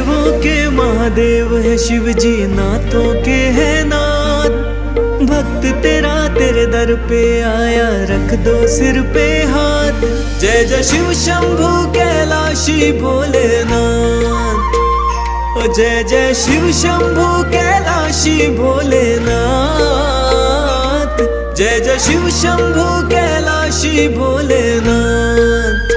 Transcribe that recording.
देवों के महादेव है शिव जी, नाथों के है नाथ। भक्त तेरा तेरे दर पे आया, रख दो सिर पे हाथ। जय जय शिव शंभू कैलाशी भोलेनाथ, ओ जय जय शिव शंभू कैलाशी भोलेनाथ। जय जय शिव शंभू कैलाशी भोलेनाथ।